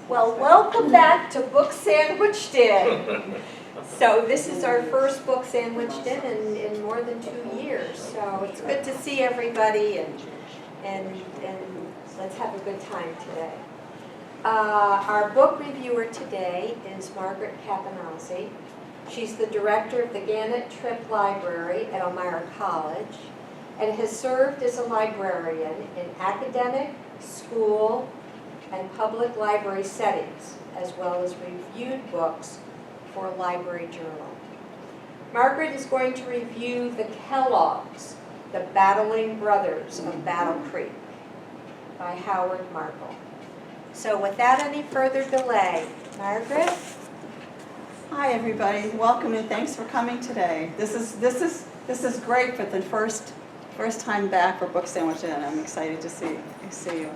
Well, welcome back to Book Sandwich Din. So this is our first Book Sandwich Din in more than 2 years. So it's good to see everybody, and let's have a good time today. Our book reviewer today is Margaret Kappanadze. She's the director of the Gannett Tripp Library at Elmira College and has served as a librarian in academic, school, and public library settings, as well as reviewed books for a library journal. Margaret is going to review the Kelloggs, the Battling Brothers of Battle Creek, by Howard Markel. So without any further delay, Margaret? Hi everybody, welcome and thanks for coming today. This is great for the first time back for Book Sandwich Din. I'm excited to see you.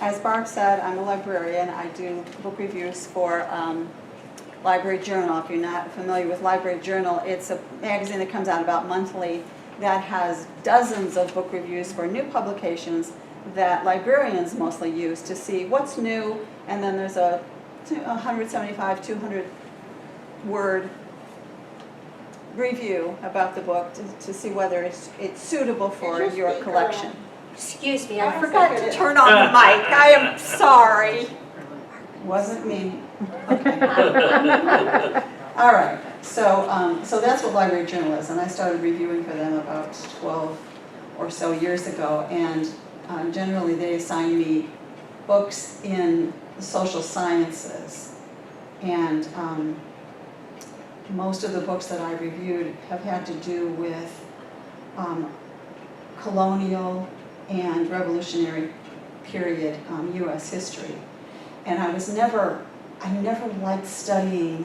As Barb said, I'm a librarian. I do book reviews for Library Journal. If you're not familiar with Library Journal, it's a magazine that comes out about monthly that has dozens of book reviews for new publications that librarians mostly use to see what's new, and then there's a 175, 200 word review about the book to see whether it's suitable for your collection. Excuse me, I forgot to turn on the mic. I am sorry. Wasn't me. Okay. All right. So that's what Library Journal is, and I started reviewing for them about 12 or so years ago. And generally, they assign me books in the social sciences, and most of the books that I reviewed have had to do with colonial and revolutionary period U.S. history. And I never liked studying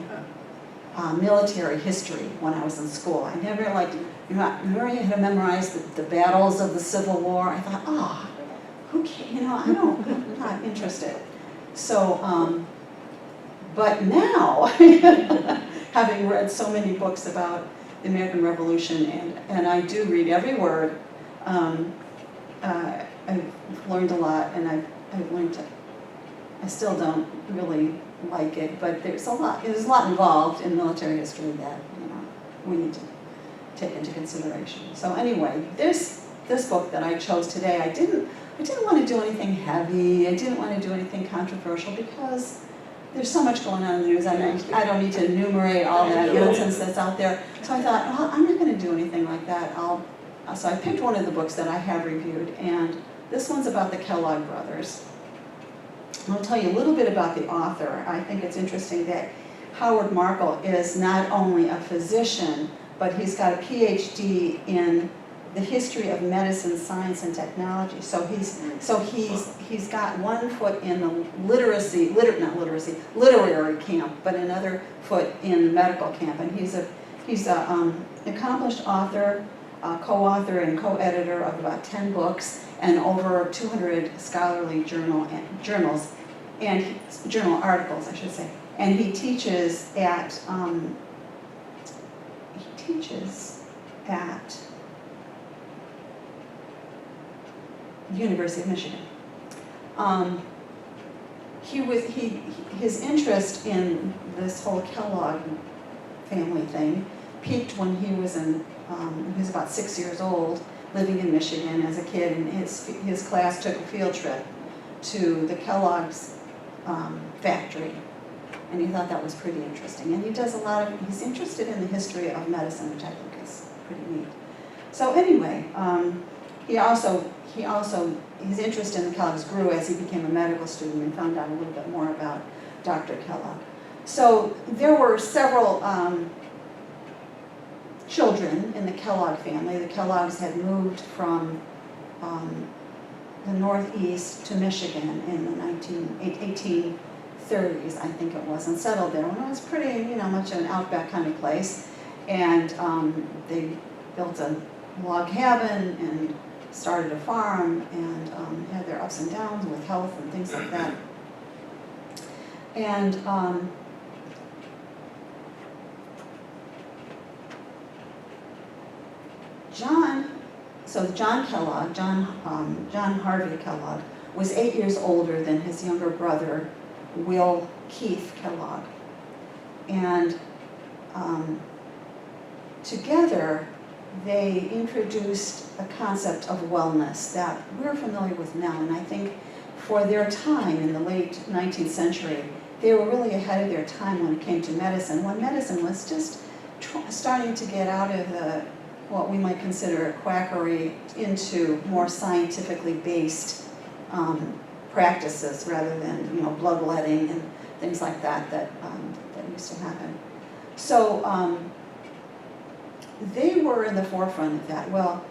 military history when I was in school. I never liked, remember you had to memorize the battles of the Civil War? I thought, who cares? I'm not interested. So, but now, having read so many books about the American Revolution, and I do read every word, I've learned a lot, and I've learned to, I still don't really like it, but there's a lot involved in military history that we need to take into consideration. So anyway, this book that I chose today, I didn't want to do anything heavy. I didn't want to do anything controversial because there's so much going on in the news. I don't need to enumerate all that nonsense that's out there. So I thought, well, I'm not going to do anything like that. So I picked one of the books that I have reviewed, and this one's about the Kellogg brothers. I'll tell you a little bit about the author. I think it's interesting that Howard Markel is not only a physician, but he's got a PhD in the history of medicine, science, and technology. So he's got one foot in the literary camp, but another foot in the medical camp. And he's an accomplished author, co-author, and co-editor of about 10 books and over 200 scholarly journal articles, I should say. And he teaches at the University of Michigan. His interest in this whole Kellogg family thing peaked when he was about 6 years old, living in Michigan as a kid, and his class took a field trip to the Kellogg's factory, and he thought that was pretty interesting. And he does he's interested in the history of medicine, which I think is pretty neat. So anyway, his interest in the Kellogg's grew as he became a medical student and found out a little bit more about Dr. Kellogg. So there were several children in the Kellogg family. The Kellogg's had moved from the Northeast to Michigan in the 1830s, I think it was, and settled there. And it was pretty, much an outback kind of place. And they built a log cabin and started a farm and had their ups and downs with health and things like that. And John Harvey Kellogg was 8 years older than his younger brother, Will Keith Kellogg. And together, they introduced a concept of wellness that we're familiar with now. And I think for their time in the late 19th century, they were really ahead of their time when it came to medicine, when medicine was just starting to get out of what we might consider quackery into more scientifically based practices rather than bloodletting and things like that that used to happen. So they were in the forefront of that. Well,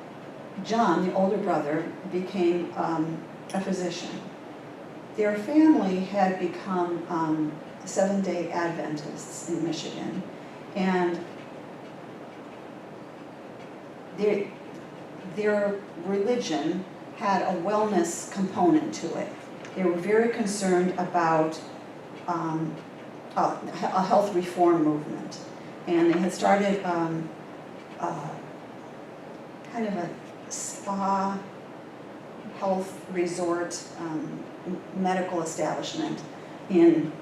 John, the older brother, became a physician. Their family had become Seventh-day Adventists in Michigan, and their religion had a wellness component to it. They were very concerned about a health reform movement, and they had started kind of a spa health resort medical establishment in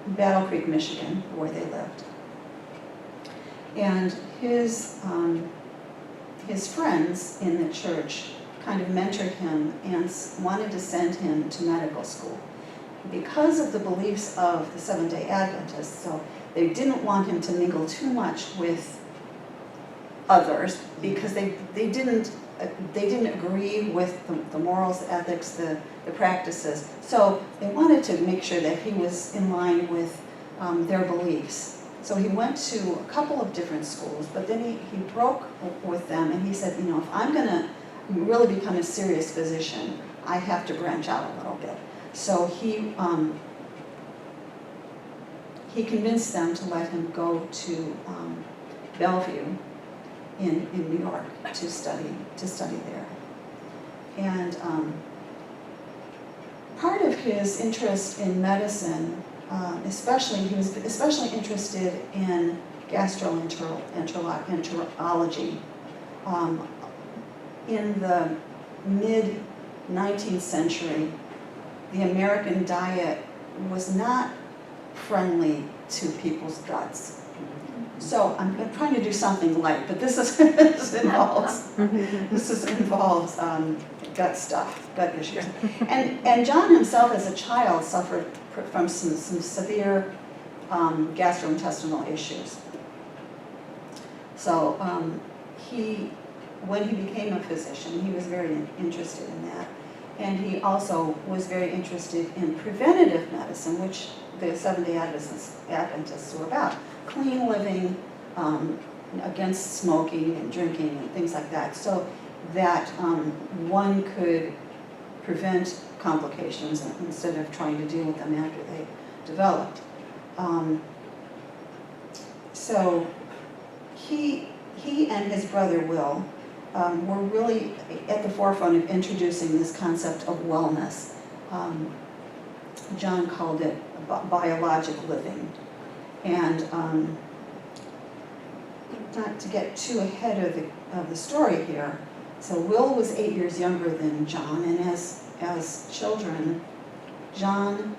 Battle Creek, Michigan, where they lived. And his friends in the church kind of mentored him and wanted to send him to medical school because of the beliefs of the Seventh-day Adventists. So they didn't want him to mingle too much with others because they didn't agree with the morals, the ethics, the practices. So they wanted to make sure that he was in line with their beliefs. So he went to a couple of different schools, but then he broke with them and he said, if I'm going to really become a serious physician, I have to branch out a little bit. So he convinced them to let him go to Bellevue in New York to study there. And part of his interest in medicine, he was especially interested in gastroenterology. In the mid-19th century, the American diet was not friendly to people's guts. So I'm trying to do something light, but this involves gut stuff, gut issues. And John himself as a child suffered from some severe gastrointestinal issues. So when he became a physician, he was very interested in that. And he also was very interested in preventative medicine, which the Seventh-day Adventists were about. Clean living, against smoking and drinking and things like that, so that one could prevent complications instead of trying to deal with them after they developed. So he and his brother Will were really at the forefront of introducing this concept of wellness. John called it biologic living. And not to get too ahead of the story here, so Will was 8 years younger than John, and as children, John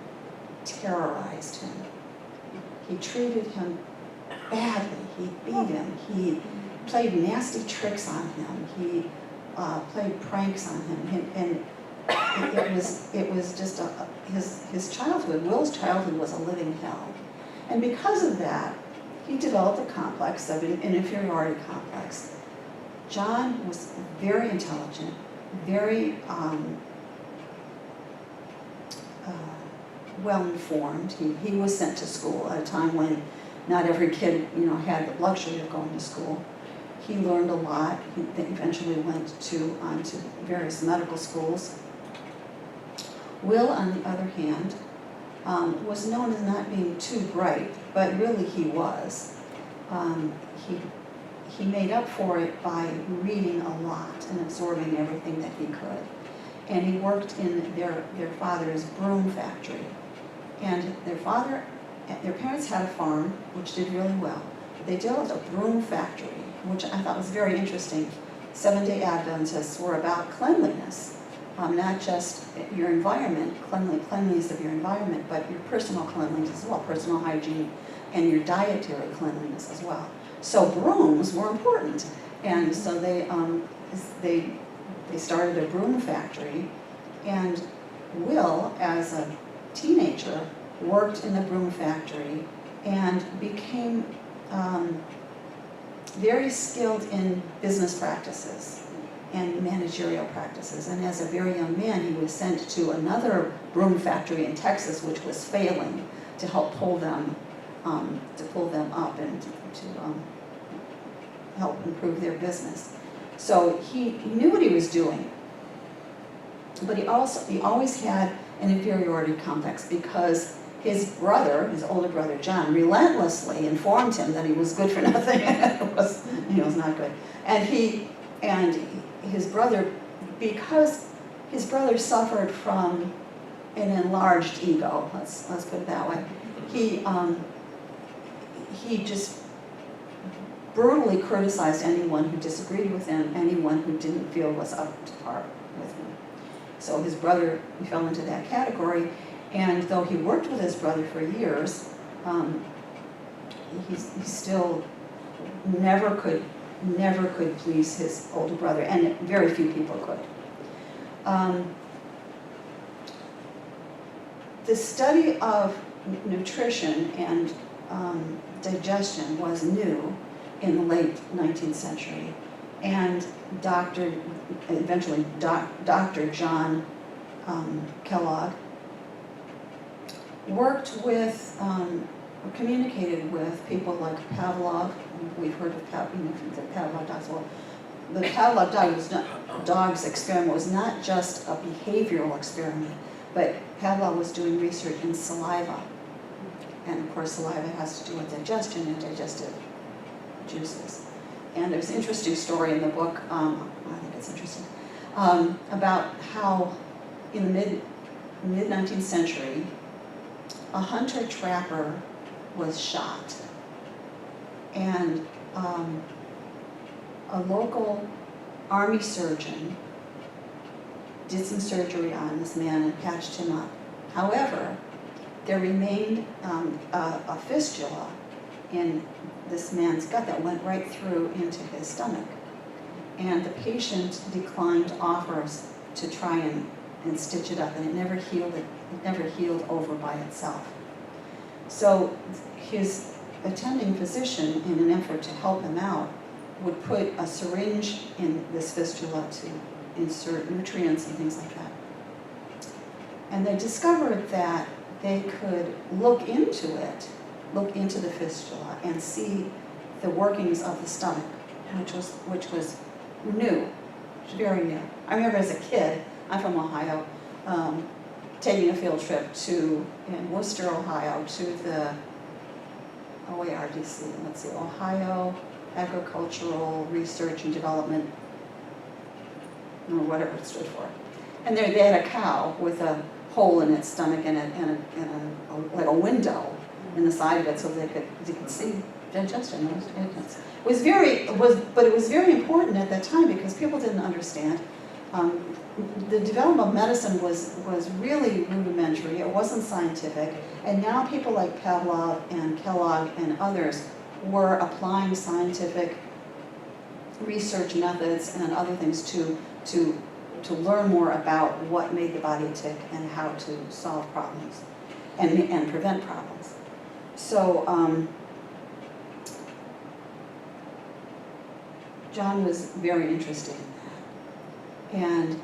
terrorized him. He treated him badly. He beat him. He played nasty tricks on him. He played pranks on him, and it was just his childhood. Will's childhood was a living hell. And because of that, he developed a complex of an inferiority complex. John was very intelligent, very well-informed. He was sent to school at a time when not every kid, had the luxury of going to school. He learned a lot. He eventually went on to various medical schools. Will, on the other hand, was known as not being too bright, but really he was. He made up for it by reading a lot and absorbing everything that he could. And he worked in their father's broom factory. And their parents had a farm, which did really well. They developed a broom factory, which I thought was very interesting. Seventh-day Adventists were about cleanliness. not just your environment, cleanliness of your environment, but your personal cleanliness as well, personal hygiene, and your dietary cleanliness as well. So brooms were important, and so they started a broom factory, and Will, as a teenager, worked in the broom factory and became very skilled in business practices and managerial practices. And as a very young man, he was sent to another broom factory in Texas, which was failing, to help pull them up and to help improve their business. So he knew what he was doing, but he always had an inferiority complex because his older brother John, relentlessly informed him that he was good for nothing. He was not good, and his brother, because his brother suffered from an enlarged ego. Let's put it that way. He just brutally criticized anyone who disagreed with him, anyone who didn't feel was up to par with him. So his brother, he fell into that category, and though he worked with his brother for years, he still never could please his older brother, and very few people could. The study of nutrition and digestion was new in the late 19th century, and eventually Dr. John Kellogg worked with, communicated with people like Pavlov. We've heard of the Pavlov dogs. Well, the Pavlov dog's experiment was not just a behavioral experiment, but Pavlov was doing research in saliva. And of course, saliva has to do with digestion and digestive juices. And there's an interesting story in the book, I think it's interesting, about how in the mid-19th century, a hunter-trapper was shot. And a local army surgeon did some surgery on this man and patched him up. However, there remained a fistula in this man's gut that went right through into his stomach. And the patient declined offers to try and stitch it up, and it never healed over by itself. So his attending physician, in an effort to help him out, would put a syringe in this fistula to insert nutrients and things like that. And they discovered that they could look into the fistula and see the workings of the stomach, which was new, very new. I remember as a kid, I'm from Ohio, taking a field trip in Worcester, Ohio, to the OARDC, Ohio Agricultural Research and Development, or whatever it stood for. And they had a cow with a hole in its stomach and like a window in the side of it, so you could see digestion. But it was very important at that time because people didn't understand. The development of medicine was really rudimentary. It wasn't scientific, and now people like Pavlov and Kellogg and others were applying scientific research methods and other things to learn more about what made the body tick and how to solve problems and prevent problems. So John was very interested in that. And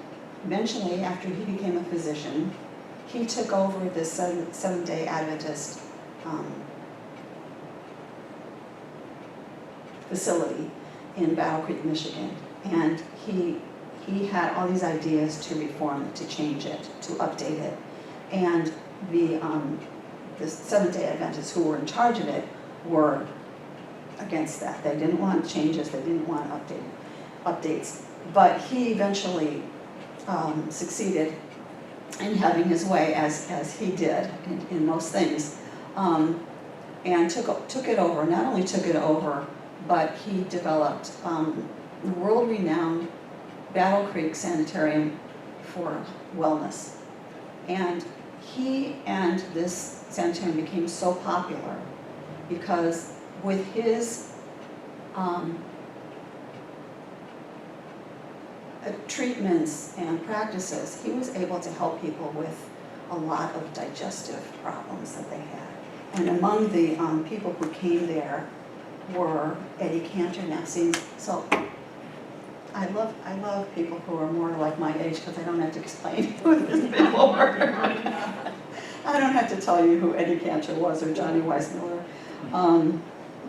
eventually, after he became a physician, he took over the Seventh-day Adventist facility in Battle Creek, Michigan. And he had all these ideas to reform it, to change it, to update it. And the Seventh-day Adventists who were in charge of it were against that. They didn't want changes, they didn't want updates. But he eventually succeeded in having his way, as he did in most things, and took it over. Not only took it over, but he developed the world-renowned Battle Creek Sanitarium for wellness. And he and this sanitarium became so popular because with his treatments and practices, he was able to help people with a lot of digestive problems that they had. And among the people who came there were Eddie Cantor. Now, see, so I love people who are more like my age because I don't have to explain who these people were. I don't have to tell you who Eddie Cantor was or Johnny Weissmuller.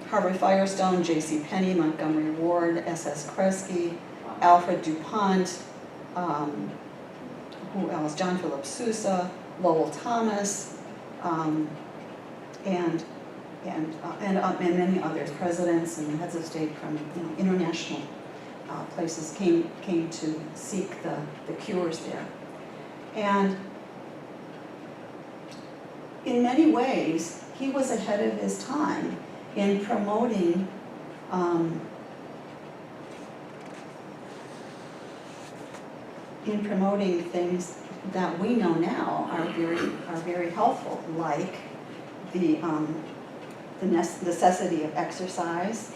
Harvey Firestone, J.C. Penney, Montgomery Ward, S.S. Kresge, Alfred DuPont, who else? John Philip Sousa, Lowell Thomas, and many others, presidents and heads of state from international places came to seek the cures there. And in many ways, he was ahead of his time in promoting things that we know now are very helpful, like the necessity of exercise,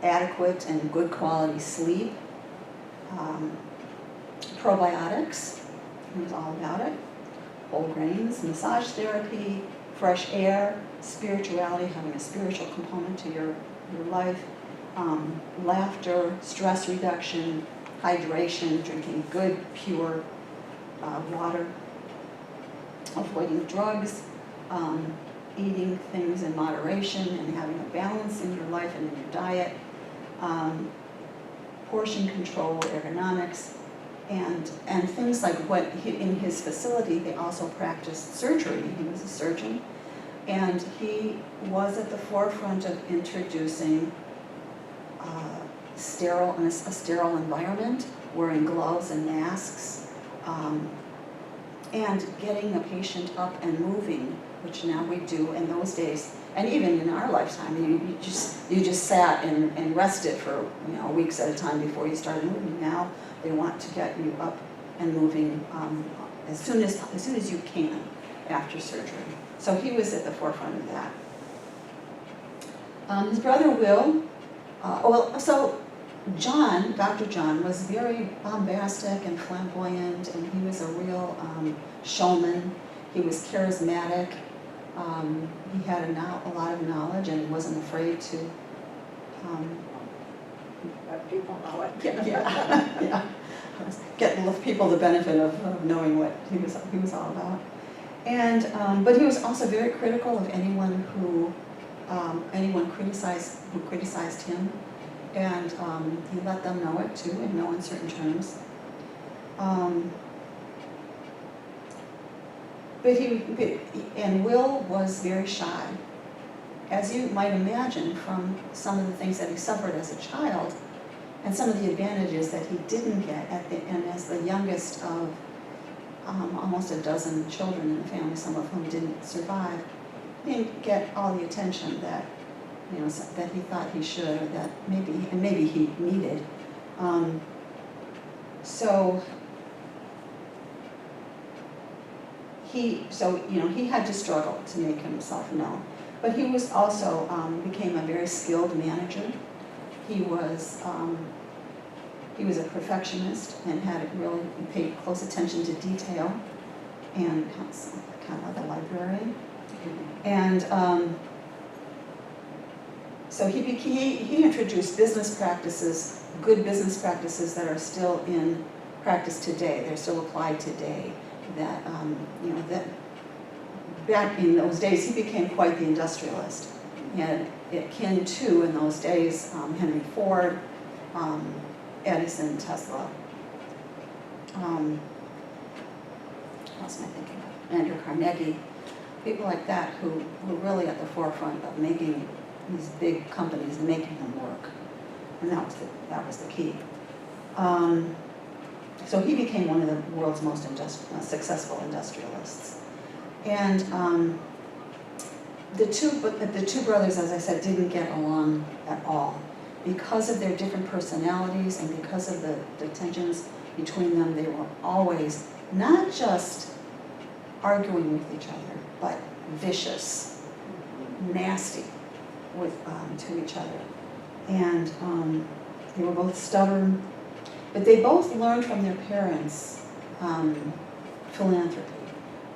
adequate and good quality sleep, probiotics, he was all about it, whole grains, massage therapy, fresh air, spirituality, having a spiritual component to your life, laughter, stress reduction, hydration, drinking good, pure water, avoiding drugs, eating things in moderation and having a balance in your life and in your diet, portion control, ergonomics, and things like what in his facility they also practiced surgery. He was a surgeon, and he was at the forefront of introducing a sterile environment, wearing gloves and masks, and getting a patient up and moving, which now we do. In those days, and even in our lifetime, you just sat and rested for weeks at a time before you started moving. Now they want to get you up and moving as soon as you can after surgery. So he was at the forefront of that. His brother Will, so John, Dr. John, was very bombastic and flamboyant, and he was a real showman. He was charismatic. He had a lot of knowledge, and he wasn't afraid to Let people know it. yeah. Get people the benefit of knowing what he was all about. And but he was also very critical of anyone who criticized him, and he let them know it too in no uncertain terms. And Will was very shy, as you might imagine from some of the things that he suffered as a child, and some of the advantages that he didn't get and as the youngest of almost a dozen children in the family, some of whom didn't survive. He didn't get all the attention that that he thought he should, or that maybe he needed. He had to struggle to make himself known, but he was also became a very skilled manager. He was a perfectionist and he paid close attention to detail, and kind of like a librarian. And so he introduced business practices, good business practices that are still in practice today. They're still applied today. That that back in those days he became quite the industrialist, and akin to in those days Henry Ford, Edison, Tesla. What else am I thinking of? Andrew Carnegie, people like that who were really at the forefront of making these big companies, making them work, and that was the key. So he became one of the world's most successful industrialists. And the two brothers, as I said, didn't get along at all because of their different personalities and because of the tensions between them. They were always not just arguing with each other, but vicious, nasty to each other. And they were both stubborn, but they both learned from their parents philanthropy.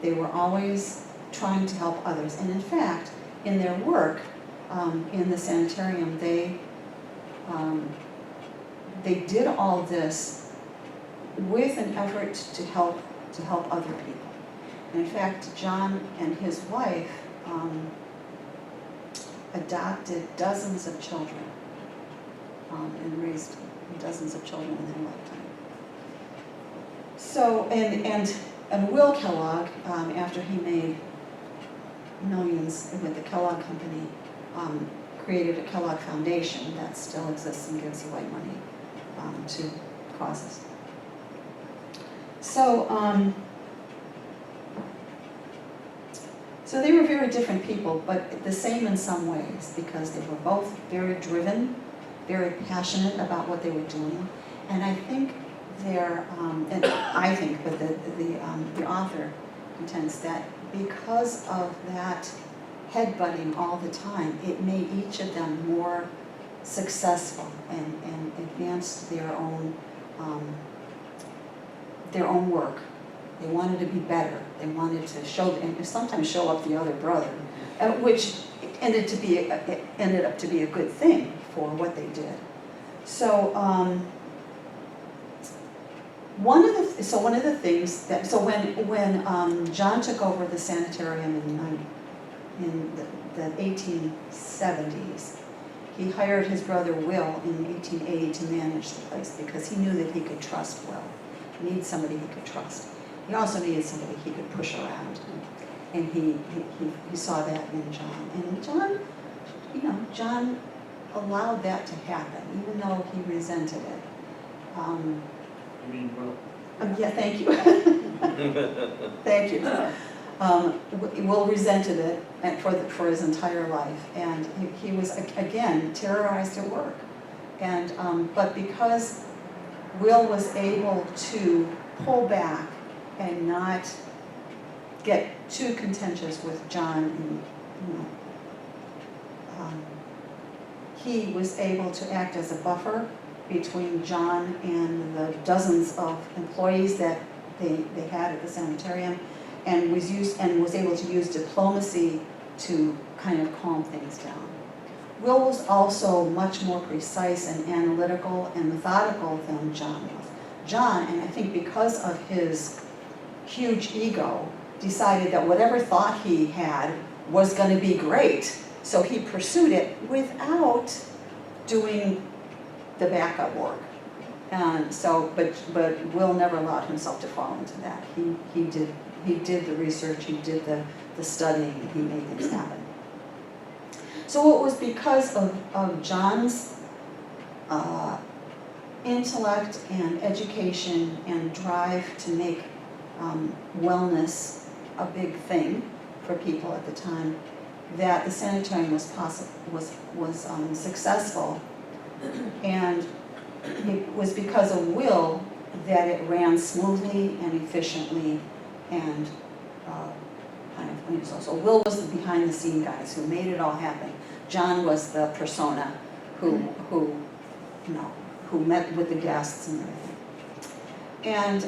They were always trying to help others. And in fact, in their work in the sanitarium, they did all this with an effort to help other people. And in fact, John and his wife adopted dozens of children and raised dozens of children in their lifetime. So, and Will Kellogg, after he made millions with the Kellogg Company, created a Kellogg Foundation that still exists and gives away money to causes. So, so they were very different people, but the same in some ways, because they were both very driven, very passionate about what they were doing. And I think but the author contends that because of that headbutting all the time, it made each of them more successful and advanced their own work. They wanted to be better. They wanted to and sometimes show up the other brother, which ended up to be a good thing for what they did. So one of the things that when John took over the sanitarium in the 1870s, he hired his brother Will in 1880 to manage the place because he knew that he could trust Will. He needed somebody he could trust. He also needed somebody he could push around, and he saw that in John. And John allowed that to happen, even though he resented it. You mean Will? Yeah, thank you. Thank you. Will resented it for his entire life, and he was again terrorized at work. And but because Will was able to pull back and not get too contentious with John, and he was able to act as a buffer between John and the dozens of employees that they had at the sanitarium, and was able to use diplomacy to kind of calm things down. Will was also much more precise and analytical and methodical than John was. John, and I think because of his huge ego, decided that whatever thought he had was going to be great, so he pursued it without doing the backup work. And so, but Will never allowed himself to fall into that. He did the research, he did the studying, and he made things happen. So it was because of John's intellect and education and drive to make wellness a big thing for people at the time that the sanitarium was successful. And it was because of Will that it ran smoothly and efficiently and so Will was the behind-the-scene guys who made it all happen. John was the persona who met with the guests and everything. And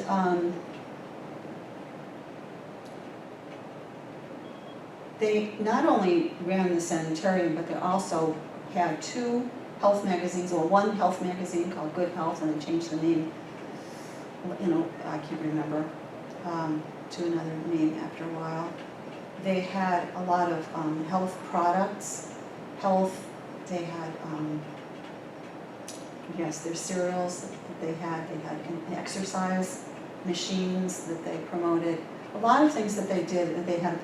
they not only ran the sanitarium, but they also had two health magazines, or one health magazine called Good Health, and they changed the name, I can't remember, to another name after a while. They had a lot of health products, they had, their cereals that they had exercise machines that they promoted, a lot of things that they did. They had a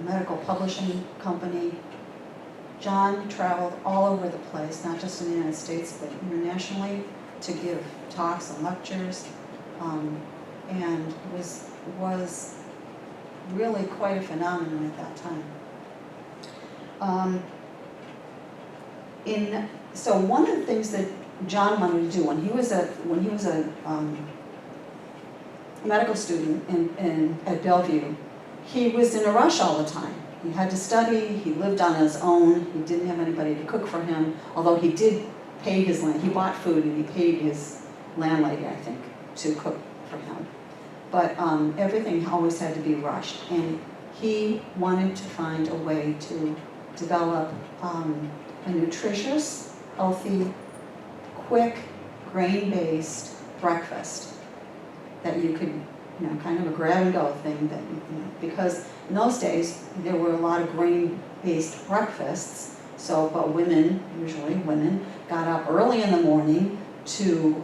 medical publishing company. John traveled all over the place, not just in the United States, but internationally, to give talks and lectures, and was really quite a phenomenon at that time. So one of the things that John wanted to do. When he was a medical student at Bellevue, he was in a rush all the time. He had to study, he lived on his own, he didn't have anybody to cook for him, although he did pay his land. He bought food and he paid his landlady, I think, to cook for him. But everything always had to be rushed. And he wanted to find a way to develop a nutritious, healthy, quick, grain-based breakfast that you could, kind of a grab-and-go thing that, because in those days, there were a lot of grain-based breakfasts, but women, usually women, got up early in the morning to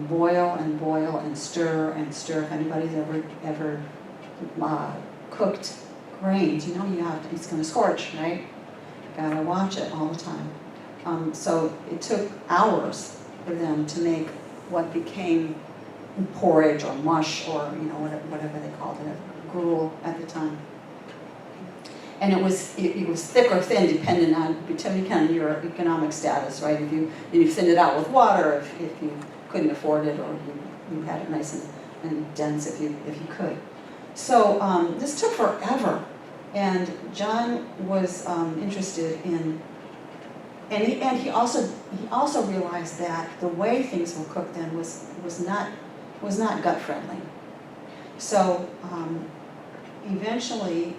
boil and stir. If anybody's ever cooked grains, it's going to scorch, right? Gotta watch it all the time. So it took hours for them to make what became porridge or mush or whatever they called it, gruel at the time. And it was thick or thin depending on your economic status, right? If you thinned it out with water, if you couldn't afford it, or you had it nice and dense if you could. So this took forever, and John was interested in, and he also realized that the way things were cooked then was not gut friendly. So eventually,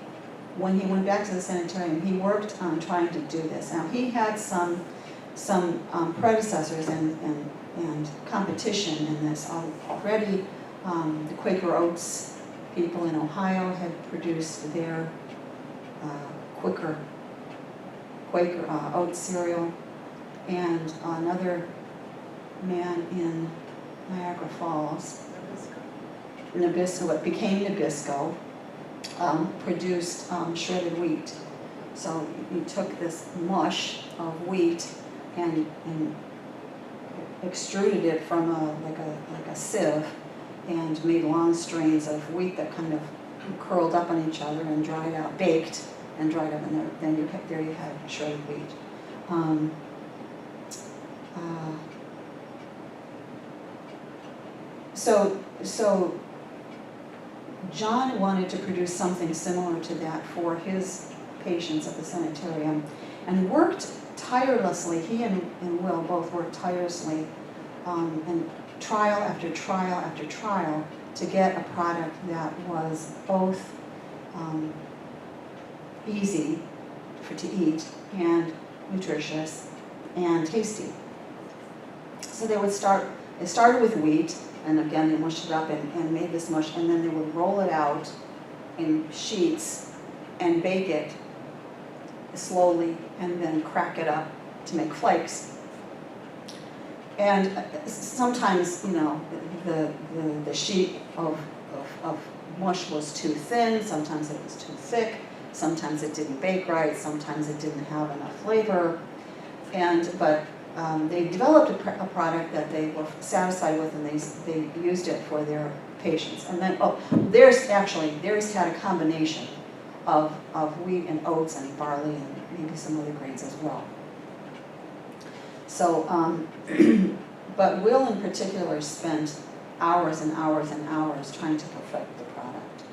when he went back to the sanitarium, he worked on trying to do this. Now he had some predecessors and competition in this already. The Quaker Oats people in Ohio had produced their Quaker oat cereal, and another man in Niagara Falls, Nabisco, what became Nabisco, produced shredded wheat. So you took this mush of wheat and extruded it from like a sieve, and made long strains of wheat that kind of curled up on each other and dried out, baked and dried up, and then there you had shredded wheat. So John wanted to produce something similar to that for his patients at the sanitarium, and worked tirelessly. He and Will both worked tirelessly, and trial after trial after trial, to get a product that was both easy to eat and nutritious and tasty. So it started with wheat, and again they mushed it up and made this mush, and then they would roll it out in sheets and bake it slowly, and then crack it up to make flakes. And sometimes, the sheet of mush was too thin, sometimes it was too thick, sometimes it didn't bake right, sometimes it didn't have enough flavor. But they developed a product that they were satisfied with, and they used it for their patients. And then, theirs had a combination of wheat and oats and barley and maybe some other grains as well. So, but Will in particular spent hours and hours and hours trying to perfect the product.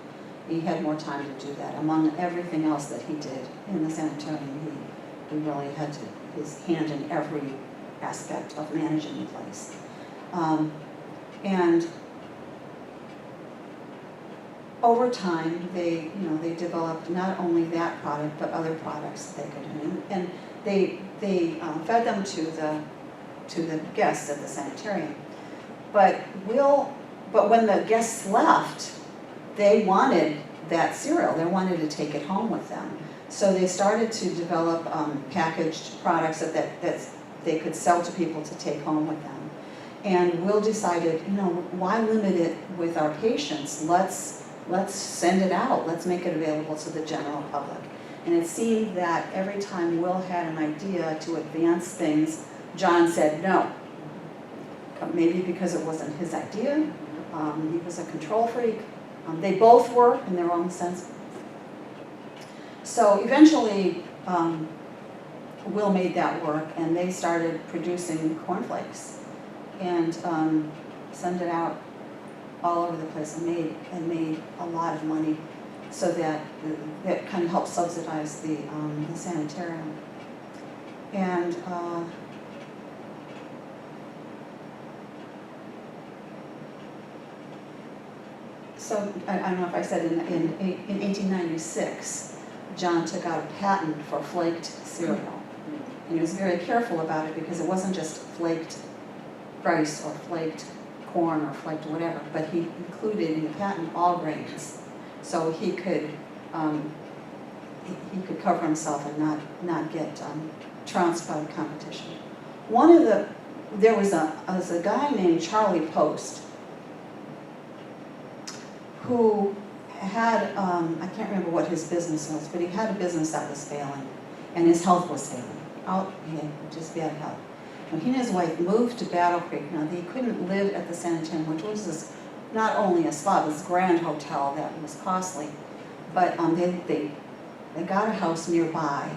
He had more time to do that. Among everything else that he did in the sanitarium, he really had his hand in every aspect of managing the place. And over time, they developed not only that product, but other products that they could do. And they fed them to the guests at the sanitarium. But when the guests left, they wanted that cereal. They wanted to take it home with them. So they started to develop packaged products that they could sell to people to take home with them. And Will decided, why limit it with our patients? Let's send it out. Let's make it available to the general public. And it seemed that every time Will had an idea to advance things, John said no. Maybe because it wasn't his idea. He was a control freak. They both were in their own sense. So eventually, Will made that work, and they started producing cornflakes. and sent it out all over the place and made a lot of money, so that kind of helped subsidize the sanitarium. And so I don't know if I said in 1896, John took out a patent for flaked cereal. And he was very careful about it because it wasn't just flaked rice or flaked corn or flaked whatever, but he included in the patent all grains. So he could cover himself and not get trounced by the competition. There was a guy named Charlie Post who had, I can't remember what his business was, but he had a business that was failing, and his health was failing. He had just bad health. And he and his wife moved to Battle Creek. Now, they couldn't live at the sanitarium, which was not only a spa, it was a grand hotel that was costly, but they got a house nearby,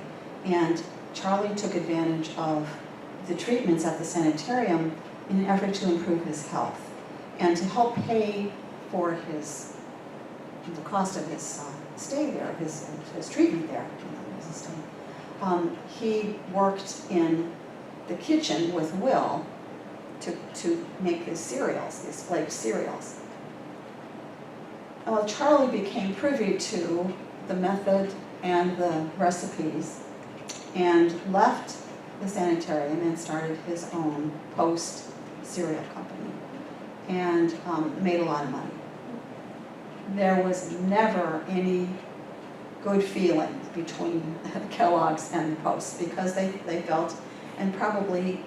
and Charlie took advantage of the treatments at the sanitarium in an effort to improve his health and to help pay for the cost of his stay there, his treatment there. He worked in the kitchen with Will to make these cereals, these flaked cereals. Well, Charlie became privy to the method and the recipes and left the sanitarium and started his own Post cereal company and made a lot of money. There was never any good feeling between Kellogg's and Post because they felt, and probably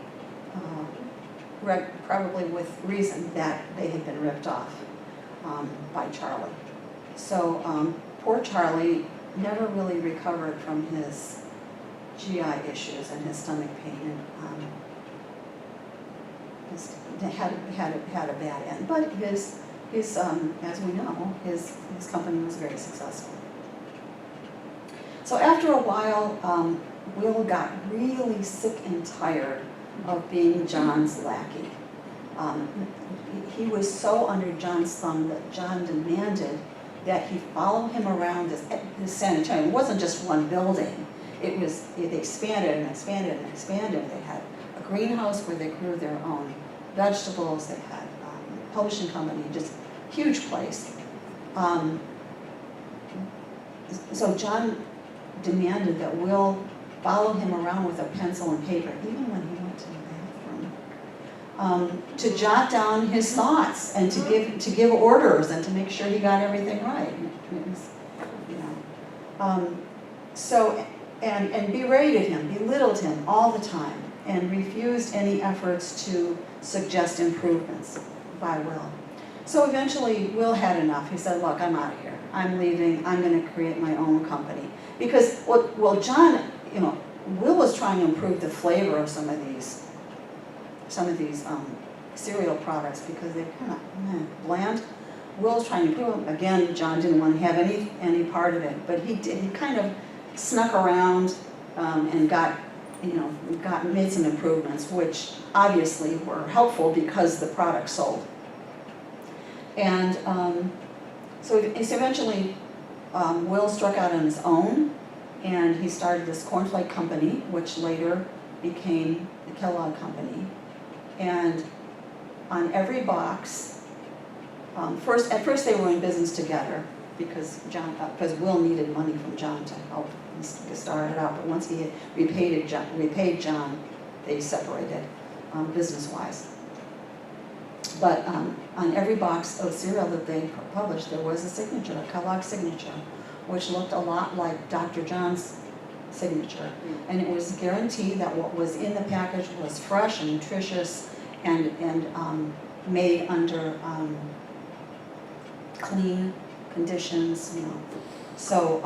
with reason, that they had been ripped off by Charlie. So poor Charlie never really recovered from his GI issues and his stomach pain, and had a bad end. But his as we know, his company was very successful. So after a while, Will got really sick and tired of being John's lackey. He was so under John's thumb that John demanded that he follow him around this sanitarium. It wasn't just one building. They expanded and expanded and expanded. They had a greenhouse where they grew their own vegetables. They had a publishing company, just huge place. So John demanded that Will follow him around with a pencil and paper, even when he went to the bathroom, to jot down his thoughts and to give orders and to make sure he got everything right. It was, and berated him, belittled him all the time, and refused any efforts to suggest improvements by Will. So eventually, Will had enough. He said, "Look, I'm out of here. I'm leaving. I'm going to create my own company." Because, John, Will was trying to improve the flavor of some of these cereal products because they're kind of bland. Will was trying to improve them. Again, John didn't want to have any part of it, but he did. He kind of snuck around and made some improvements, which obviously were helpful because the product sold. And so eventually, Will struck out on his own, and he started this cornflake company, which later became the Kellogg Company. And on every box, at first they were in business together because Will needed money from John to help get started out. But once he had repaid John, they separated business-wise. But on every box of cereal that they published, there was a signature, a Kellogg signature, which looked a lot like Dr. John's signature. And it was guaranteed that what was in the package was fresh and nutritious and made under clean conditions, So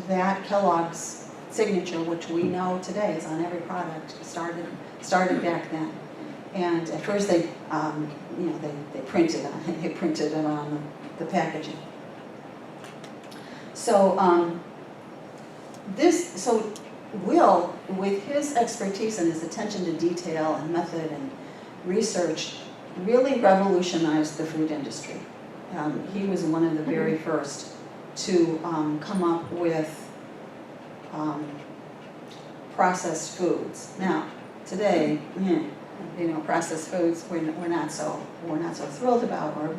that Kellogg's signature, which we know today is on every product, started back then. And at first they printed it on the packaging. So Will, with his expertise and his attention to detail and method and research really revolutionized the food industry. He was one of the very first to come up with processed foods. Now, today, processed foods we're not so thrilled about, or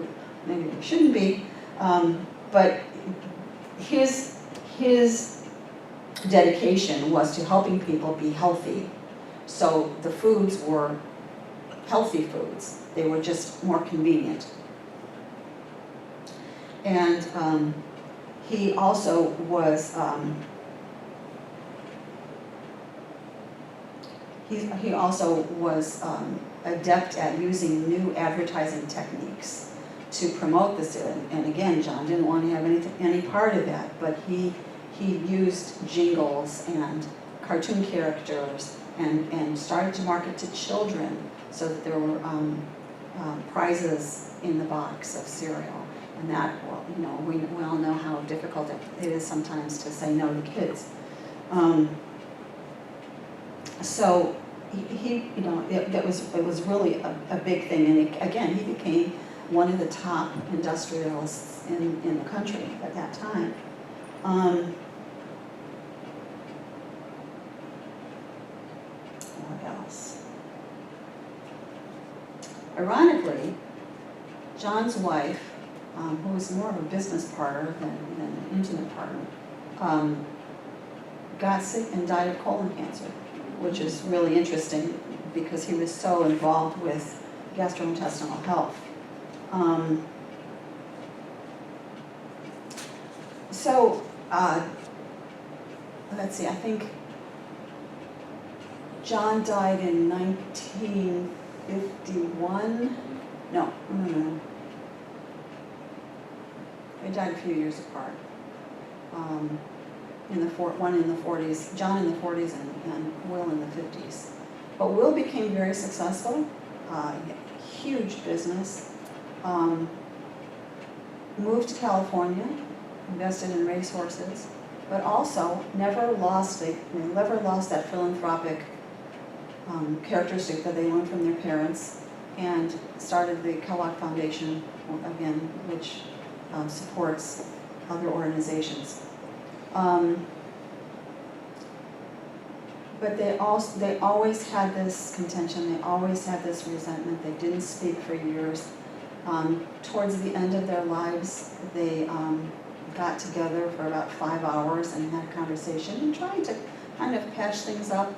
maybe we shouldn't be. But his dedication was to helping people be healthy. So the foods were healthy foods. They were just more convenient. And he also was adept at using new advertising techniques to promote the cereal. And again, John didn't want to have any part of that, but he used jingles and cartoon characters and started to market to children so that there were prizes in the box of cereal. And that, well, we all know how difficult it is sometimes to say no to kids. So it was really a big thing. And again, he became one of the top industrialists in the country at that time. What else? Ironically, John's wife, who was more of a business partner than an intimate partner, got sick and died of colon cancer, which is really interesting because he was so involved with gastrointestinal health. Let's see, I think John died in 1951. No. They died a few years apart. One in the 40s, John in the 40s and Will in the 50s. But Will became very successful, huge business, moved to California, invested in racehorses, but also never lost that philanthropic characteristic that they learned from their parents, and started the Kellogg Foundation, again, which supports other organizations. But they always had this contention, they always had this resentment, they didn't speak for years. Towards the end of their lives, they got together for about 5 hours and had a conversation and tried to kind of patch things up,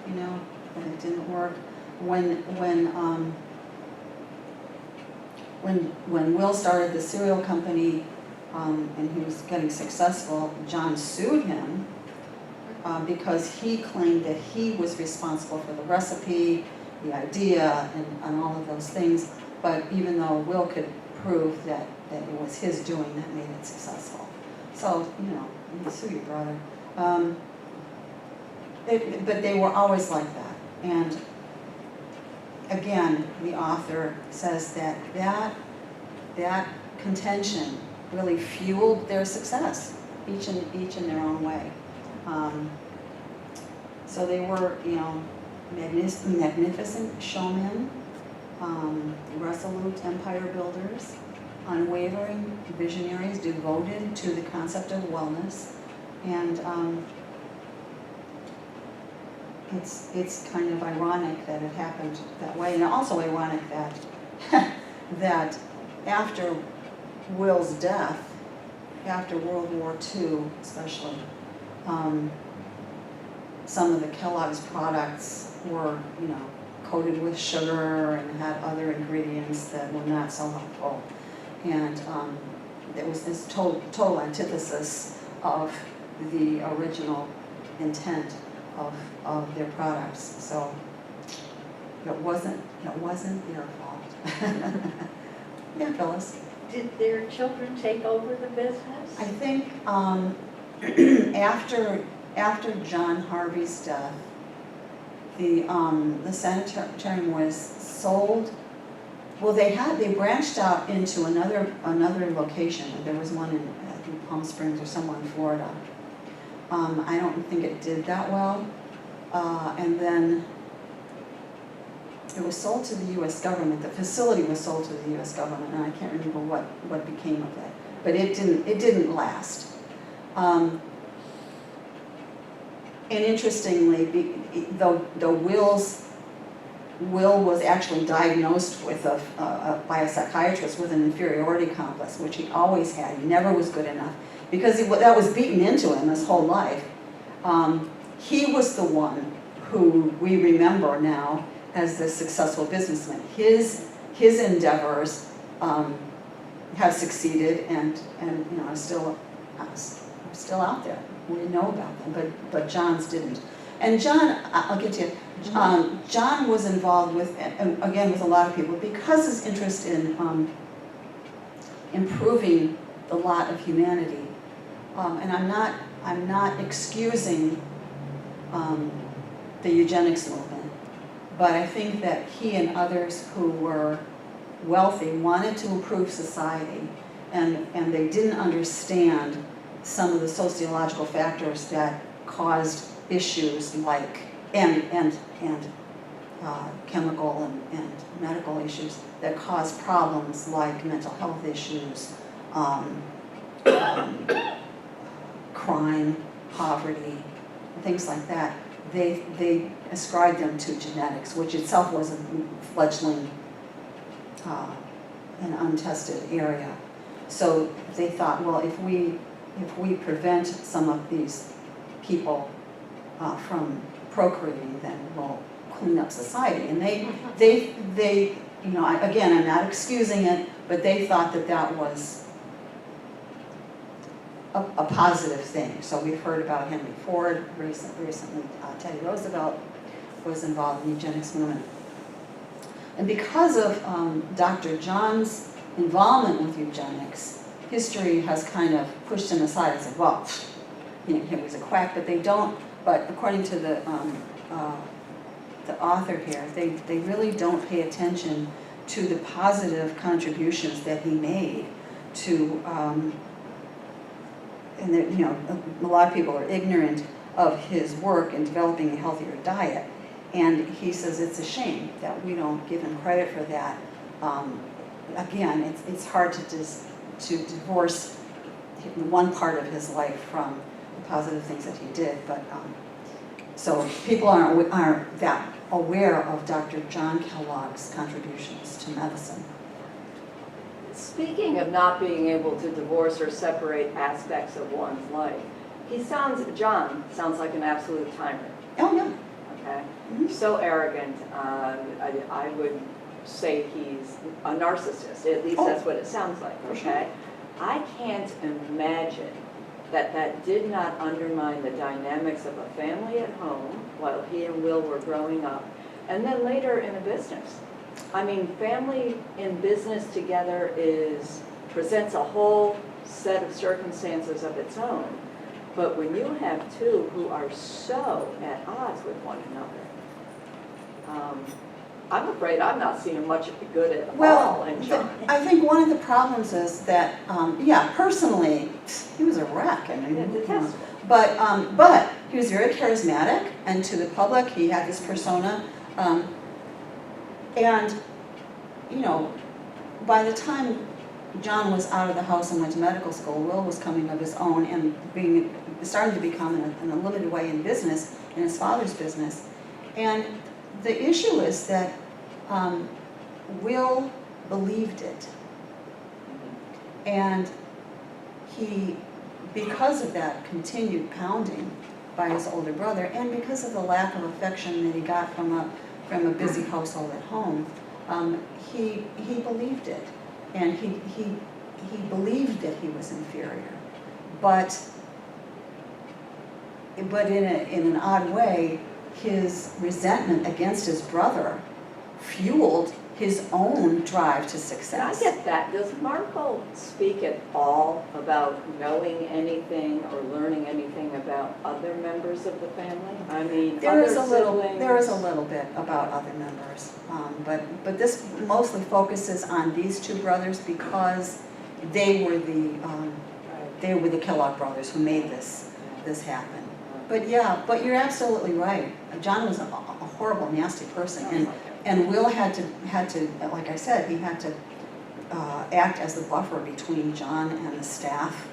but it didn't work. When Will started the cereal company, and he was getting successful, John sued him because he claimed that he was responsible for the recipe, the idea, and all of those things. But even though Will could prove that it was his doing that made it successful. So, you sue your brother. But they were always like that. And again, the author says that contention really fueled their success, each in their own way. So they were, magnificent showmen, resolute empire builders, unwavering visionaries devoted to the concept of wellness, and it's kind of ironic that it happened that way, and also ironic that that after Will's death, after World War II especially, some of the Kellogg's products were, coated with sugar and had other ingredients that were not so helpful. And there was this total antithesis of the original intent of their products. So it wasn't their fault. Yeah, Phyllis. Did their children take over the business? I think after John Harvey's death, the sanitarium was sold. Well, they branched out into another location. There was one in, I think, Palm Springs or somewhere in Florida. I don't think it did that well. And then it was sold to the US government. The facility was sold to the US government, and I can't remember what became of it. But it didn't last. And interestingly, though Will was actually diagnosed with by a psychiatrist with an inferiority complex, which he always had. He never was good enough because that was beaten into him his whole life. He was the one who we remember now as the successful businessman. His endeavors have succeeded and are still out there. We know about them, but John's didn't. And John, I'll get to you. John was involved with, again, with a lot of people because his interest in improving the lot of humanity. And I'm not excusing the eugenics movement, but I think that he and others who were wealthy wanted to improve society, and they didn't understand some of the sociological factors that caused issues like chemical and medical issues that cause problems like mental health issues, crime, poverty, things like that. They ascribed them to genetics, which itself was a fledgling and untested area. So they thought, well, if we prevent some of these people from procreating, then we'll clean up society. And they again, I'm not excusing it, but they thought that was a positive thing. So we've heard about Henry Ford recently. Teddy Roosevelt was involved in the eugenics movement. And because of Dr. John's involvement with eugenics, history has kind of pushed him aside and said, well, he was a quack, but they don't. But according to the author here, they really don't pay attention to the positive contributions that he made to, and that, a lot of people are ignorant of his work in developing a healthier diet. And he says it's a shame that we don't give him credit for that. Again, it's hard to divorce one part of his life from the positive things that he did, but so people aren't that aware of Dr. John Kellogg's contributions to medicine. Speaking of not being able to divorce or separate aspects of one's life, John sounds like an absolute tyrant. Oh, yeah. Okay? Mm-hmm. So arrogant. I would say he's a narcissist. At least that's what it sounds like, okay? Sure. I can't imagine that did not undermine the dynamics of a family at home while he and Will were growing up, and then later in a business. I mean, family in business together presents a whole set of circumstances of its own. But when you have two who are so at odds with one another, I'm afraid I'm not seeing much of the good at all in John. I think one of the problems is that, personally, he was a wreck. I mean, Detestable. but he was very charismatic, and to the public, he had this persona. And, by the time John was out of the house and went to medical school, Will was coming of his own and starting to become, in a limited way, in business, in his father's business. And the issue is that Will believed it. And he, because of that continued pounding by his older brother, and because of the lack of affection that he got from a busy household at home, he believed it. And he believed that he was inferior. But in an odd way, his resentment against his brother fueled his own drive to success. I get that. Does Markel speak at all about knowing anything or learning anything about other members of the family? I mean, There is a siblings? little bit about other members, but this mostly focuses on these two brothers because they were the Kellogg brothers who made this happen. But you're absolutely right. John was a horrible, nasty person, And Will had to, like I said, he had to act as the buffer between John and the staff,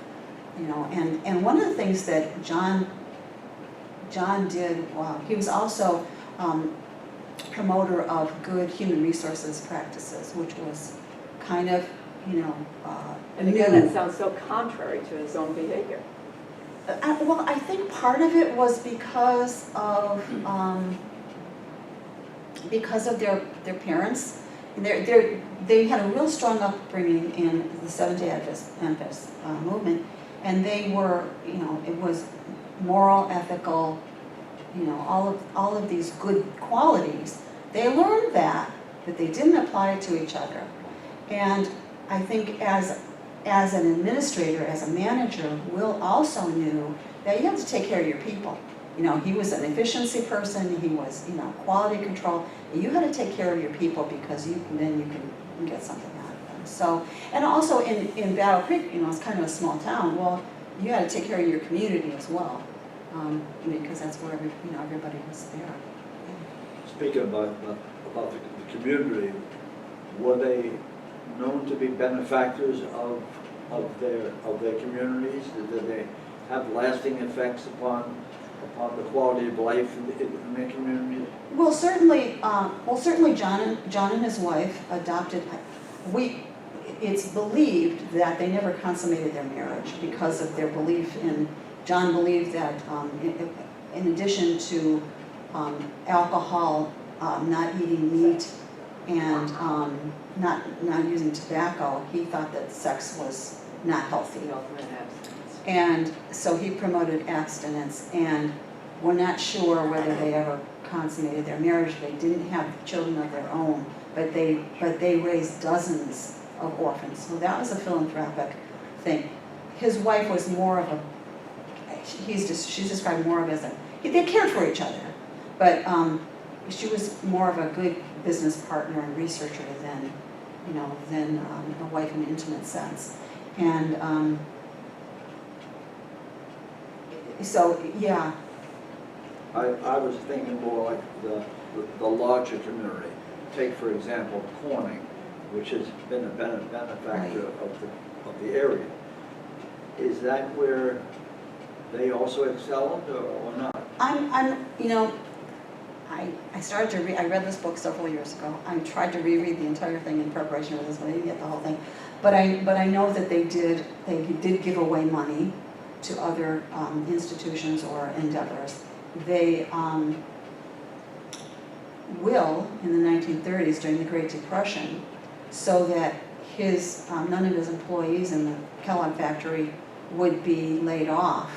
you know, and one of the things that John did, he was also promoter of good human resources practices, which was kind of, you know, And again, that sounds so contrary to his own behavior. Well, I think part of it was because of their parents. They had a real strong upbringing in the Seventh-day Adventist movement, and they were, you know, it was moral, ethical, you know, all of these good qualities. They learned that, but they didn't apply it to each other. And I think as an administrator, as a manager, Will also knew that you have to take care of your people. You know, he was an efficiency person, he was, you know, quality control. You had to take care of your people because then you can get something out of them. So, and also in Battle Creek, you know, it's kind of a small town. Well, you had to take care of your community as well, because that's where everybody was there. Speaking about the community, were they known to be benefactors of their communities? Did they have lasting effects upon the quality of life in their communities? Well, certainly John and his wife adopted. It's believed that they never consummated their marriage because of their belief in. John believed that in addition to alcohol, not eating meat, and not using tobacco, he thought that sex was not healthy. And so he promoted abstinence, and we're not sure whether they ever consummated their marriage. They didn't have children of their own, but they raised dozens of orphans. So that was a philanthropic thing. His wife was more of a, she's described more of as they cared for each other, but she was more of a good business partner and researcher than a wife in an intimate sense. And so, yeah. I was thinking more like the larger community. Take, for example, Corning, which has been a benefactor Right. of the area. Is that where they also excelled or not? I started to read, I read this book several years ago. I tried to reread the entire thing in preparation for this, but I didn't get the whole thing. But I know that they did give away money to other institutions or endeavors. They will, in the 1930s, during the Great Depression, so that none of his employees in the Kellogg factory would be laid off,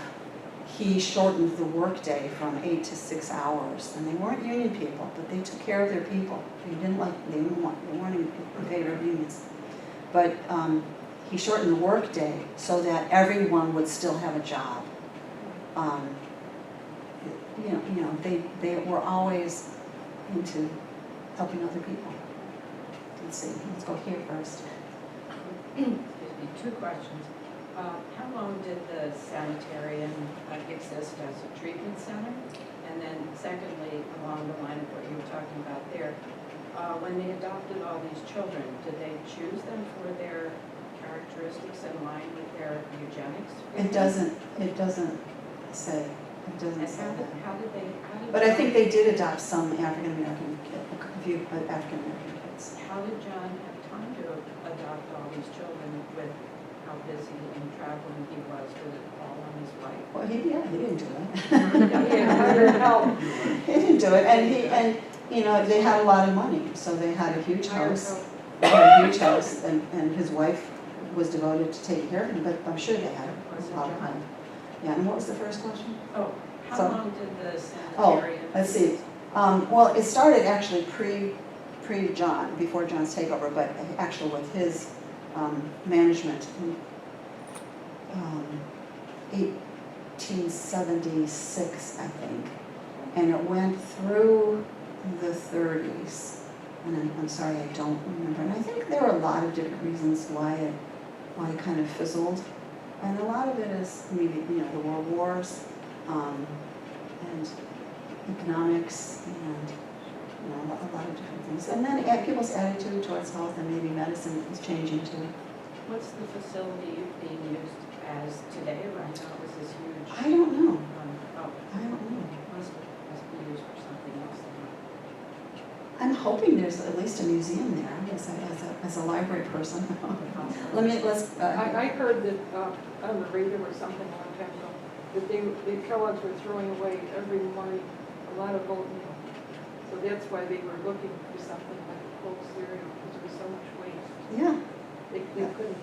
he shortened the workday from 8 to 6 hours. And they weren't union people, but they took care of their people. They weren't in favor of unions. But he shortened the workday so that everyone would still have a job. They were always into helping other people. Let's see, let's go here first. Excuse me, 2 questions. How long did the sanitarium exist as a treatment center? And then secondly, along the line of what you were talking about there, when they adopted all these children, did they choose them for their characteristics in line with their eugenics? It doesn't say. It doesn't And say that. how did they? But I think they did adopt some African American kids, a few African American kids. How did John have time to adopt all these children with how busy and traveling he was? Did it fall on his wife? Well, he didn't do it. Yeah, He didn't do it, and they had a lot of money, so they had a huge house. They had a huge house, and his wife was devoted to taking care of him, but I'm sure they had a lot of money. Yeah, and what was the first question? Oh, how So- long did the sanitarium? Let's see. Well, it started actually pre-John, before John's takeover, but actually with his management in 1876, I think. And it went through the 30s. And I'm sorry, I don't remember. And I think there were a lot of different reasons why it kind of fizzled. And a lot of it is maybe, the world wars, and economics, and a lot of different things. And then people's attitude towards health and maybe medicine is changing too. What's the facility being used as today, right now? Is this huge? I don't know. Oh, I don't know. must be used for something else. I'm hoping there's at least a museum there as a library person. Let's. I heard that on the radio or something a long time ago, that the Kellogg's were throwing away every morning a lot of oatmeal. So that's why they were looking for something like a cold cereal, because there was so much waste. Yeah, They couldn't,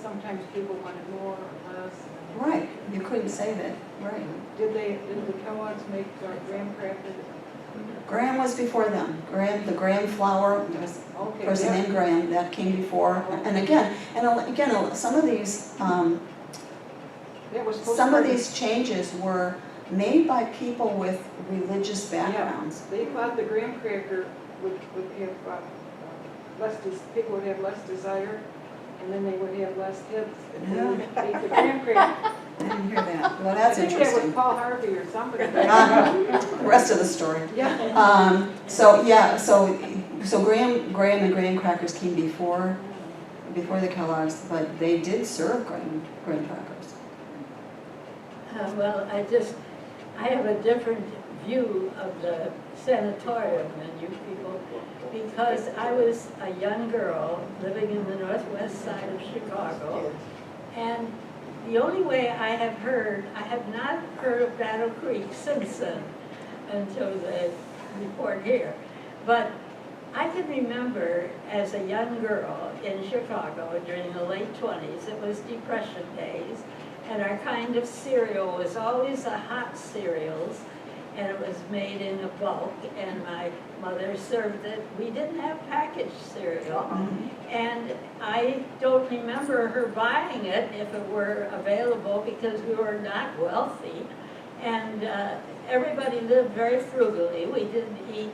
sometimes people wanted more or less. right. You couldn't save it. Right. Did the Kellogg's make graham crackers? Graham was before them. The Graham flour, there was a Okay. person yeah. named Graham that came before. And again, some of these, That was supposed some of to- these changes were made by people with religious backgrounds. They thought the graham cracker would have people would have less desire, and then they would have less hips, and they would eat the graham cracker. I didn't hear that. Well, that's I think that was interesting. Paul Harvey or somebody. The rest of the story. Yeah. So Graham and graham crackers came before the Kellogg's, but they did serve graham crackers. Well, I have a different view of the sanatorium than you people, because I was a young girl living in the northwest side of Chicago, and the only way I have not heard of Battle Creek since then, until the report here. But I can remember as a young girl in Chicago during the late 20s, it was Depression days, and our kind of cereal was always a hot cereals, and it was made in a bulk, and my mother served it. We didn't have packaged cereal, and I don't remember her buying it if it were available, because we were not wealthy, and everybody lived very frugally. We didn't eat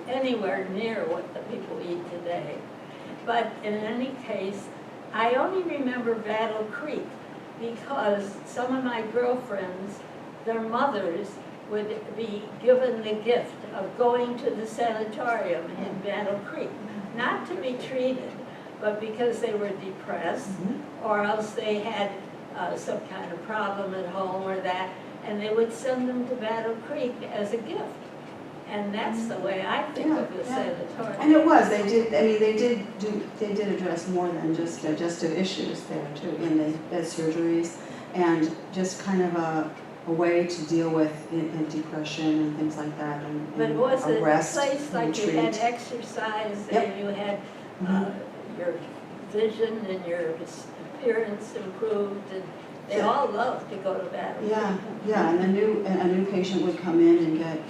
anywhere near what the people eat today. But in any case, I only remember Battle Creek because some of my girlfriends, their mothers, would be given the gift of going to the sanatorium in Battle Creek, not to be treated, but because they were depressed, or else they had some kind of problem at home or that, and they would send them to Battle Creek as a gift. And that's the way I think of the sanatorium. And it was, they did address more than just digestive issues there too, and they had surgeries, and just kind of a way to deal with depression and things like that, and But it was a rest, place like you retreat. had exercise, Yep. and you had your vision and your appearance improved, and they all loved to go to Battle Creek. Yeah, and a new patient would come in and get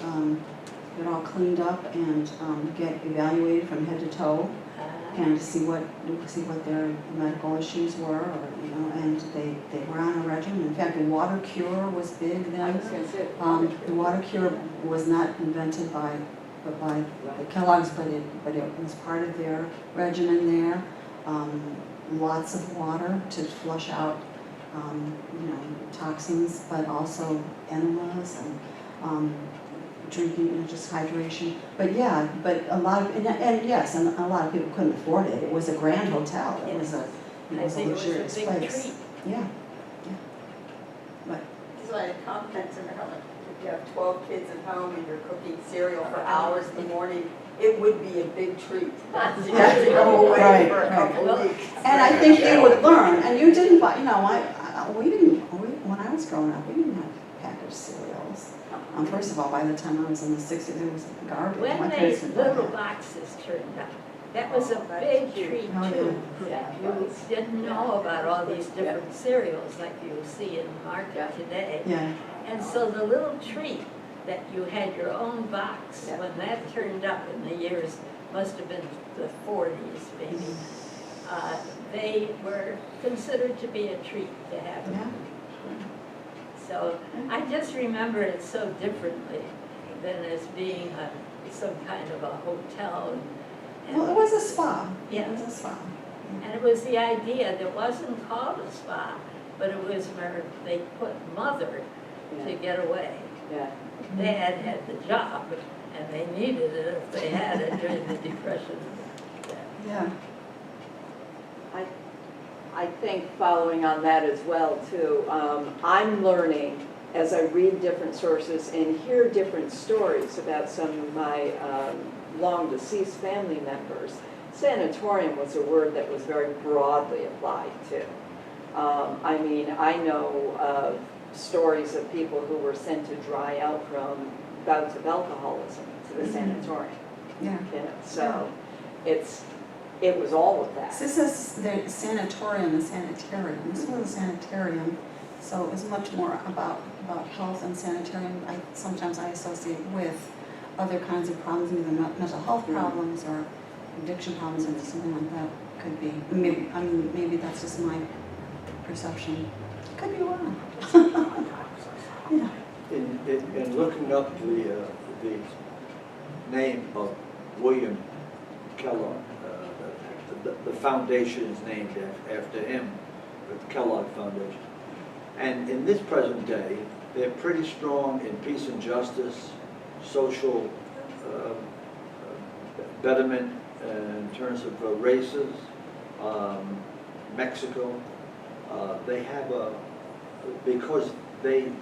all cleaned up and get evaluated from head to toe, and see what their medical issues were, or and they were on a regimen. In fact, the water cure was big then. The water cure was not invented by the Kellogg's, but it was part of their regimen there. Lots of water to flush out toxins, but also enemas and drinking, just hydration. But a lot of and a lot of people couldn't afford it. It was a grand hotel. It was a luxurious big place. treat. Yeah. But That's why it compliments in her, like, if you have 12 kids at home and you're cooking cereal for hours in the morning, it would be a big treat. You have to go away Right, for a couple right. weeks. and I think you would learn. And you didn't buy. When I was growing up, we didn't have packaged cereals. First of all, by the time I was in the 60s, it was garbage. When My these parents didn't buy little it. boxes turned up, that was a big treat Oh, too. Yeah. You didn't know about all these different cereals like you see in the market today. Yeah. And so the little treat that you had your own box, when that turned up in the years, must have been the 40s maybe, they were considered to be a treat to have. Yeah. So I just remember it so differently than as being some kind of a hotel. And, Well, it was a spa. Yeah. It was a spa. and it was the idea that wasn't called a spa, but it was where they put mother to get away. Yeah. Dad had the job, and they needed it if they had it during the Depression. Yeah. I think following on that as well too, I'm learning as I read different sources and hear different stories about some of my long deceased family members. Sanatorium was a word that was very broadly applied to. I mean, I know of stories of people who were sent to dry out from bouts of alcoholism to the sanatorium. Yeah. You know, so it was all of that. This is the sanatorium and sanitarium. This was a sanitarium, so it was much more about health and sanitarium. Sometimes I associate with other kinds of problems, either mental health problems or addiction problems or something like that. Could be. Maybe that's just my perception. Could be wrong. Yeah. In looking up the name of William Kellogg, the foundation is named after him, the Kellogg Foundation. And in this present day, they're pretty strong in peace and justice, social betterment in terms of races, Mexico. They have because they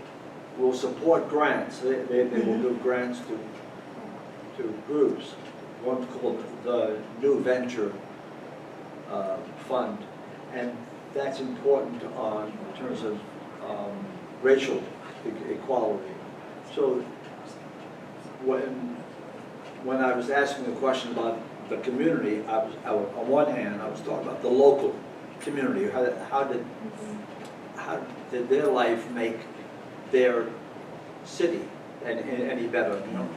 will support grants, they will do grants to groups. One's called the New Venture Fund, and that's important in terms of racial equality. So when I was asking the question about the community, on one hand, I was talking about the local community. How did their life make their city any better? You know?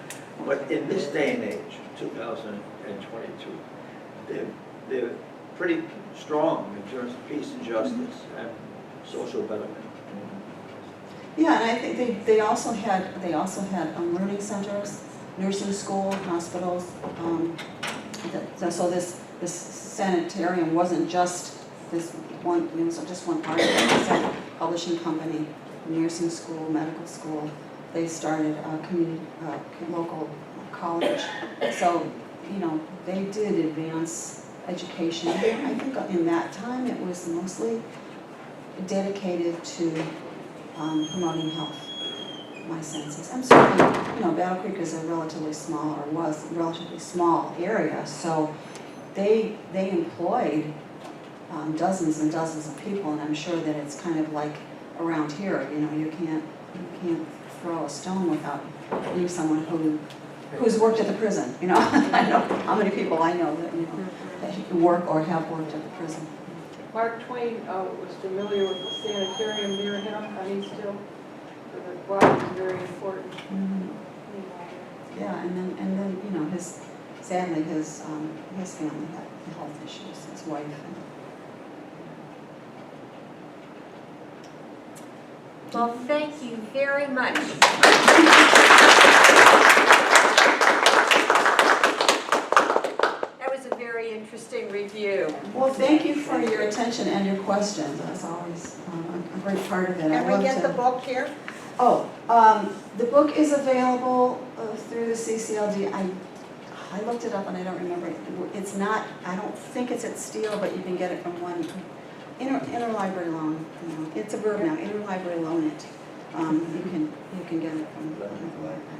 But in this day and age, 2022, they're pretty strong in terms of peace and justice and social betterment. Yeah, and I think they also had learning centers, nursing school, hospitals. So this sanitarium wasn't just this one. It wasn't just one part of it. They had a publishing company, nursing school, medical school. They started a community, local college. So they did advance education. I think in that time it was mostly dedicated to promoting health, my sense is. I'm certainly, Battle Creek is a relatively small, or was a relatively small area, so they employed dozens and dozens of people, and I'm sure that it's kind of like around here, you can't throw a stone without being someone who's worked at the prison, I know how many people I know that, that work or have worked at the prison. Mark Twain was familiar with the sanitarium near him on East Hill. So the water was very important. Yeah, and then sadly his family had health issues, his wife. Well, thank you very much. That was a very interesting review. Well, thank you for your attention and your questions. That's always a great part of it. Can we get the book here? Oh, the book is available through the CCLD. I looked it up and I don't remember. It's not, I don't think it's at Steele, but you can get it from one interlibrary loan. It's a verb now, interlibrary loan it. You can get it from the library.